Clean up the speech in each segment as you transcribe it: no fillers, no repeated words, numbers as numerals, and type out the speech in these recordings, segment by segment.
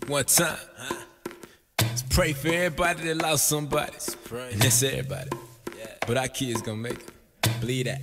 One time, let's pray for everybody that lost somebody. And that's everybody. But our kids gonna make it. Believe that.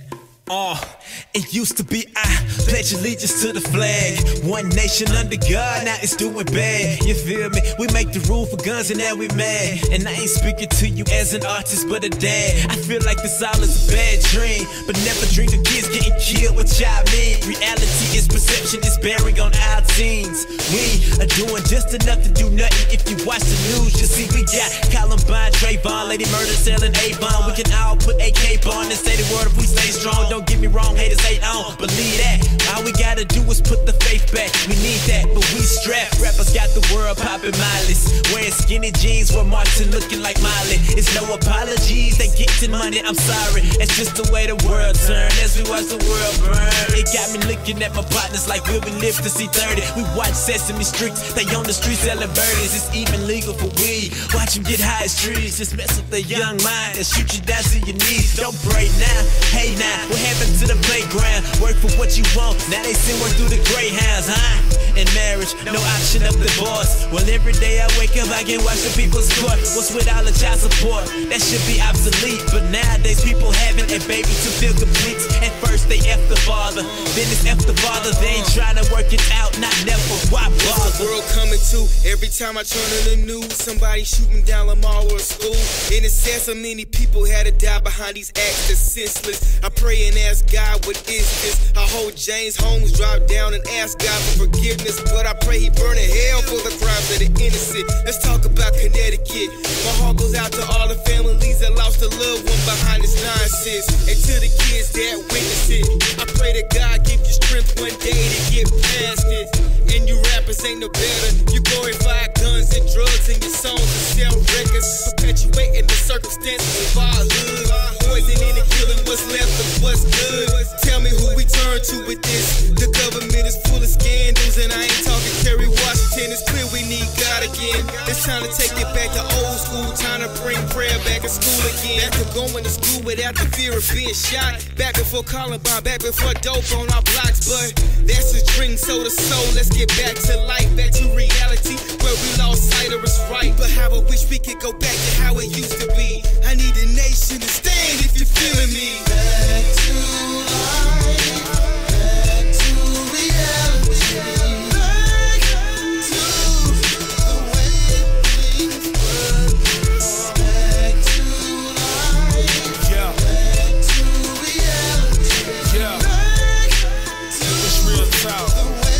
It used to be I pledge allegiance to the flag. One nation under God, now it's doing bad. You feel me? We make the rule for guns and now we mad. And I ain't speaking to you as an artist but a dad. I feel like this all is a bad dream, but never dreamed of kids getting killed. What y'all mean? Reality is perception, it's bearing on our teens. We are doing just enough to do nothing. If you watch the news, you see we got Columbine, Trayvon, Lady Murder, selling Avon. We can all put a cape on and say the word if we stay strong. Don't get me wrong, haters hate on, believe that. All we gotta do is put the faith back. We need that, but we strapped. Rappers got the world popping mindless, wearing skinny jeans, where Martin looking like Miley. It's no apologies, they getting money, I'm sorry. It's just the way the world turn as we watch the world burn. It got me looking at my partners like will we live to see 30? We watch Sesame Street, they on the streets selling birdies. It's even legal for weed, watch them get high as trees. Just mess with the young mind and shoot you down to your knees. Don't pray now, hey now, what happened to the playground? Work for what you want, now they send work through the greyhounds, huh? In marriage, no option of divorce. Well, every day I wake up, I can watch the people's court. What's with all the child support? That should be obsolete, but nowadays people having a baby to feel complete. At first they F the father, then it's F the father. They ain't trying to work it out, not never. Why bother? What's the world coming to? Every time I turn on the news, somebody shooting down a mall or a school. And it says so many people had to die behind these acts that's senseless. I pray and ask God, what is this? I hold James Holmes, drop down and ask God for forgiveness, but I pray he burn in hell for the crimes of the innocent. Let's talk about Connecticut. My heart goes out to all the families that lost a loved one behind this nonsense, and to the kids that witness it. I pray that God give you strength one day to get past it. And you rappers ain't no better. You glorify guns and drugs in your songs and sell records, perpetuating the circumstances of our hood. Poison in the killing, what's left of what's good. Tell me who we turn to with this. The government is full of scandals, and I ain't talking Kerry Washington. It's clear we need God again. It's time to take it back to old school. Time to bring prayer back in school again. Back to going to school without the fear of being shot. Back before Columbine, back before dope on our blocks. But that's a dream, so the soul. Let's get back to life, back to reality, where we lost sight of what's right. But how I wish we could go back to how it used to be. I need a nation to stand if you're feeling me. Back to life, back to reality, back to the way things were. Back to life, back to reality, back to it's real talk. the way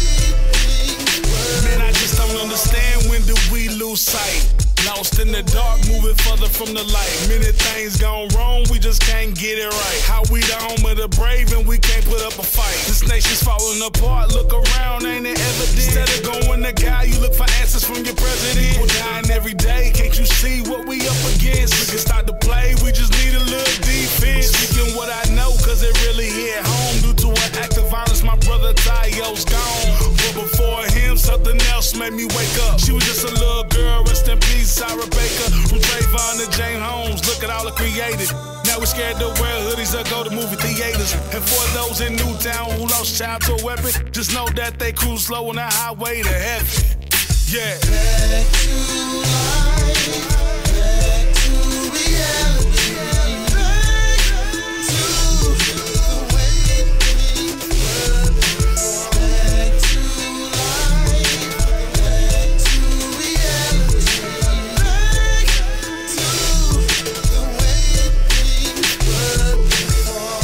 things were. Man, I just don't understand, when do we lose sight? Lost in the dark, moving further from the light. Many things gone wrong, we just can't get it right. How we the home of the brave and we can't put up a fight. This nation's falling apart, look around, ain't it evident? Instead of going to God, you look for answers from your president. People dying every day, can't you see what we up against? We can start to play, we just need a little defense. Speaking what I know, cause it really hit home. Due to an act of violence, my brother Thaddeus gone. But before him, something else made me wake up. She was just a little girl, rest in peace, Sarah Baker. From Trayvon to James Holmes, look at all it created. Now we're scared to wear hoodies or go to movie theaters. And for those in Newtown who lost child to a weapon, just know that they cruise slow on the highway to heaven. Yeah. Back to life, back to reality, back to the way things were. Back to life, back to reality, back to the way things were before.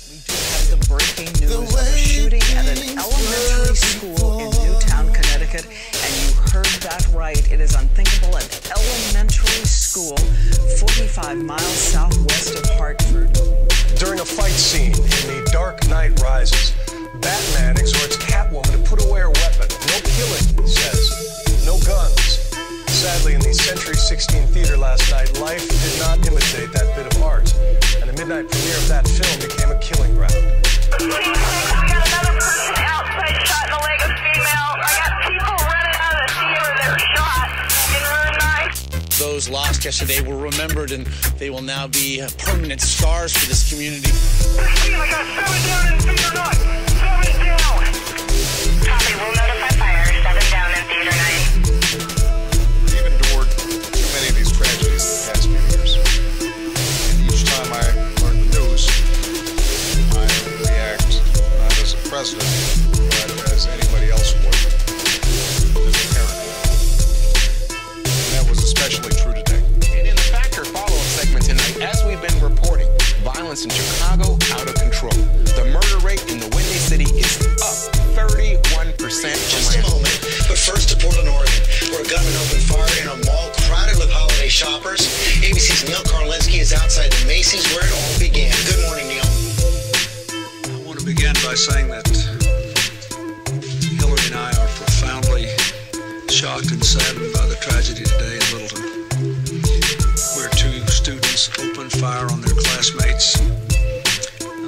We do have the breaking news of a shooting at an elementary school in Newtown, Connecticut, and you heard that right. It is unthinkable. An elementary school 45 miles southwest of Hartford. During a fight scene in The Dark Knight Rises, Batman exhorts Catwoman to put away her weapon. No killing, he says. No guns. Sadly, in the Century 16 Theater last night, Lyfe did not imitate that bit of art, and the midnight premiere of that film became a killing ground. We got another person outside shot in the leg of female. I got people running out of the theater that were shot in Room 9. Those lost yesterday were remembered, and they will now be permanent scars for this community. I got 7 down in Theater 9. 7 down. Copy, we'll notify fire. 7 down in Theater 9. violence in Chicago out of control. The murder rate in the Windy City is up 31%. Just a moment, but first to Portland, Oregon, where a gunman opened fire in a mall crowded with holiday shoppers. ABC's Neil Karlinski is outside the Macy's where it all began. Good morning, Neil. I want to begin by saying that Hillary and I are profoundly shocked and saddened by the tragedy today in Littleton, where two students opened fire on their classmates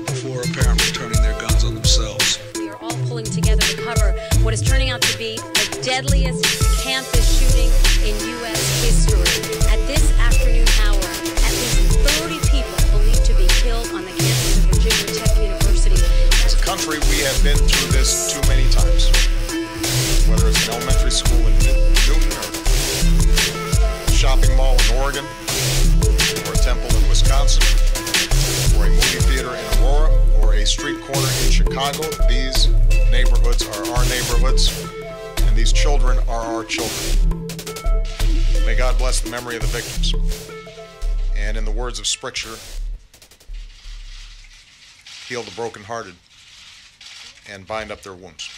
before apparently turning their guns on themselves. We are all pulling together to cover what is turning out to be the deadliest campus shooting in U.S. history. At this afternoon hour, at least 30 people believed to be killed on the campus of Virginia Tech University. As a country, we have been through this too many times. Whether it's an elementary school in Newton or a shopping mall in Oregon, or a temple in Wisconsin, or a movie theater in Aurora, or a street corner in Chicago, these neighborhoods are our neighborhoods, and these children are our children. May God bless the memory of the victims. And in the words of Scripture, heal the brokenhearted and bind up their wounds.